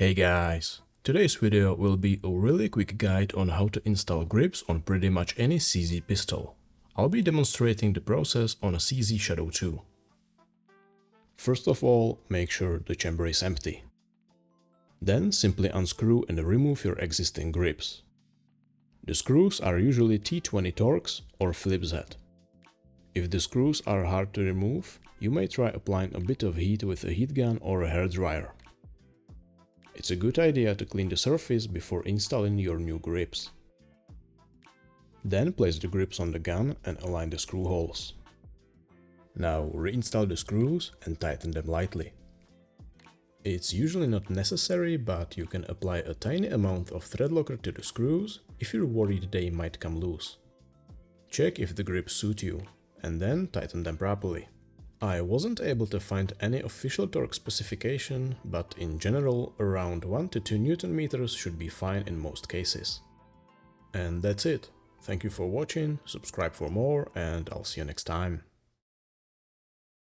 Hey guys! Today's video will be a really quick guide on how to install grips on pretty much any CZ pistol. I'll be demonstrating the process on a CZ Shadow 2. First of all, make sure the chamber is empty. Then simply unscrew and remove your existing grips. The screws are usually T20 Torx or Phillips head. If the screws are hard to remove, you may try applying a bit of heat with a heat gun or a hairdryer. It's a good idea to clean the surface before installing your new grips. Then place the grips on the gun and align the screw holes. Now reinstall the screws and tighten them lightly. It's usually not necessary, but you can apply a tiny amount of thread locker to the screws if you're worried they might come loose. Check if the grips suit you, and then tighten them properly. I wasn't able to find any official torque specification, but in general around 1 to 2 Nm should be fine in most cases. And that's it. Thank you for watching, subscribe for more, and I'll see you next time.